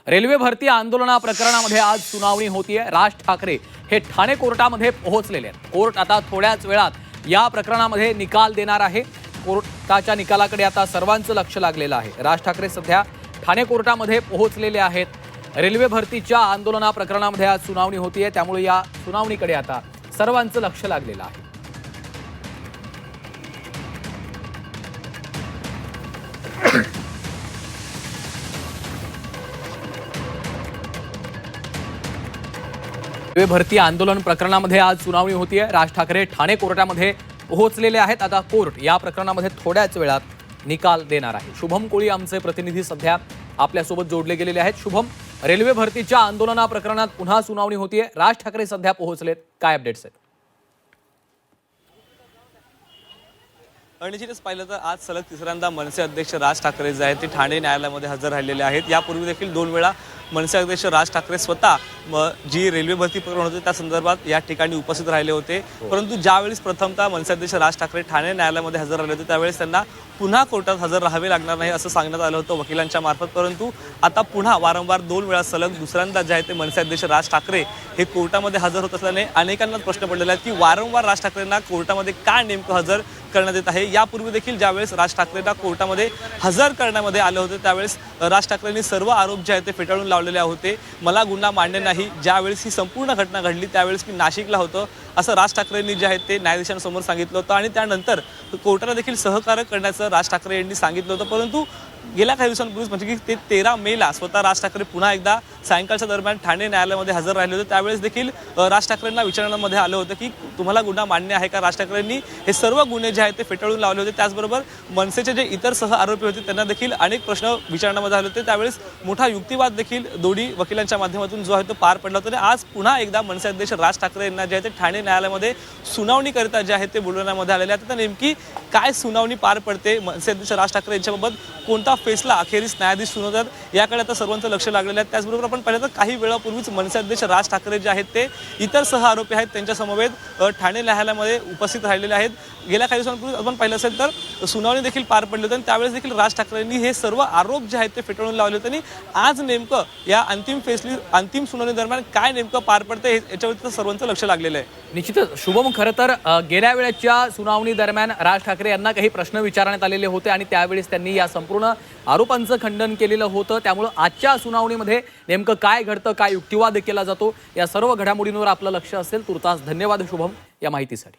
Railway भरती आंदोलना प्रकरणामध्ये आज सुनावणी होतीये। राज ठाकरे हे ठाणे कोर्टामध्ये पोहोचलेले आहेत। कोर्ट आता थोड्याच वेळात या प्रकरणामध्ये निकाल देणार आहे। कोर्टाच्या निकालाकडे आता सर्वांचं लक्ष लागलेलं आहे। राज ठाकरे सध्या ठाणे कोर्टामध्ये पोहोचलेले आहेत। रेल्वे भरतीच्या आंदोलना प्रकरणामध्ये आज सुनावणी होतीये, त्यामुळे या सुनावणीकडे आता सर्वांचं लक्ष लागलेलं आहे। रेल्वे भरती आंदोलन प्रकरणामध्ये आज सुनावणी होतीये। राज ठाकरे ठाणे कोर्टामध्ये पोहोचलेले आहेत। आता कोर्ट या प्रकरणामध्ये थोड्याच वेळात निकाल देणार आहे। शुभम कोळी आमचे प्रतिनिधी सध्या आपल्यासोबत जोडले गेलेले आहेत। शुभम, रेल्वे भरतीच्या आंदोलना प्रकरणात पुन्हा सुनावणी होतीये। राज ठाकरे सध्या पोहोचलेत, काय अपडेट्स आहेत? निश्चितच पाहिलं तर आज सलग तिसऱ्यांदा मनसे अध्यक्ष राज ठाकरे जे आहेत ते ठाणे न्यायालयामध्ये हजर राहिलेले आहेत। यापूर्वी देखील 2 वेळा मनसे अध्यक्ष राज ठाकरे स्वतः जी रेल्वे भरती प्रकरण होते त्या संदर्भात या ठिकाणी उपस्थित राहिले होते। परंतु ज्यावेळेस प्रथमतः मनसे अध्यक्ष राज ठाकरे ठाणे न्यायालयामध्ये हजर राहिले होते त्यावेळेस त्यांना पुन्हा कोर्टात हजर राहावे लागणार नाही असं सांगण्यात आलं होतं वकिलांच्या मार्फत। परंतु आता पुन्हा वारंवार 2 वेळा सलग दुसऱ्यांदा जे आहे ते मनसे अध्यक्ष राज ठाकरे हे कोर्टामध्ये हजर होत असल्याने अनेकांना प्रश्न पडलेला आहे की वारंवार राज ठाकरेंना कोर्टामध्ये का नेमकं हजर करण्यात येत आहे। यापूर्वी देखील ज्यावेळेस राज ठाकरेंना कोर्टामध्ये हजर करण्यामध्ये आले होते त्यावेळेस राज ठाकरेंनी सर्व आरोप जे आहेत ते फेटाळून लावलेले होते। मला गुन्हा मान्य नाही, ज्यावेळेस ही संपूर्ण घटना घडली त्यावेळेस मी नाशिकला होतो असं राज ठाकरेंनी जे आहे ते न्यायाधीशांसमोर सांगितलं होतं आणि त्यानंतर कोर्टाला देखील सहकार्य करण्याचं राज ठाकरे यांनी सांगितलं होतं। परंतु गेल्या काही दिवसांपूर्वीच म्हणजे की ते 13 मेला स्वतः राज ठाकरे पुन्हा एकदा सायंकाळच्या दरम्यान ठाणे न्यायालयामध्ये हजर राहिले होते। त्यावेळेस देखील राज ठाकरेंना विचारण्यामध्ये आलं होतं की तुम्हाला गुन्हा मान्य आहे का। राज ठाकरेंनी हे सर्व गुन्हे जे आहेत ते फेटाळून लावले होते। त्याचबरोबर मनसेचे जे इतर सह आरोपी होते त्यांना देखील अनेक प्रश्न विचारण्यामध्ये आले होते। त्यावेळेस मोठा युक्तिवाद देखील दोन्ही वकिलांच्या माध्यमातून जो आहे तो पार पडला होता। आज पुन्हा एकदा मनसे अध्यक्ष राज ठाकरे यांना जे आहे ते ठाणे न्यायालयामध्ये सुनावणीकरिता जे आहे ते बोलवण्यामध्ये आलेले आहेत। तर नेमकी काय सुनावणी पार पडते, मनसे अध्यक्ष राज ठाकरे यांच्याबाबत कोणता फैसला अखेरीस न्यायाधीश सुनावतात, याकडे आता सर्वांचं लक्ष लागलेलं आहे। त्याचबरोबर आपण पाहिलं तर काही वेळापूर्वीच मनसे अध्यक्ष राज ठाकरे जे आहेत ते इतर सह आरोपी आहेत त्यांच्या समवेत ठाणे न्यायालयामध्ये उपस्थित राहिलेले आहेत। गेल्या काही दिवसांपूर्वी आपण पाहिलं असेल तर सुनावणी देखील पार पडली होती आणि त्यावेळेस देखील राज ठाकरेंनी हे सर्व आरोप जे आहेत ते फेटाळून लावले होते आणि आज नेमकं या अंतिम सुनावणी दरम्यान काय नेमकं पार पडते याच्यावरती सर्वांचं लक्ष लागलेलं आहे। निश्चितच शुभम, खरं तर गेल्या वेळेच्या सुनावणी दरम्यान राज ठाकरे यांना काही प्रश्न विचारण्यात आलेले होते आणि त्यावेळेस त्यांनी या संपूर्ण आरोपांचं खंडन केलेलं होतं। त्यामुळे आजच्या सुनावणीमध्ये नेमकं काय घडतं, काय युक्तिवाद केला जातो, या सर्व घडामोडींवर आपलं लक्ष असेल। तुर्तास धन्यवाद शुभम या माहितीसाठी।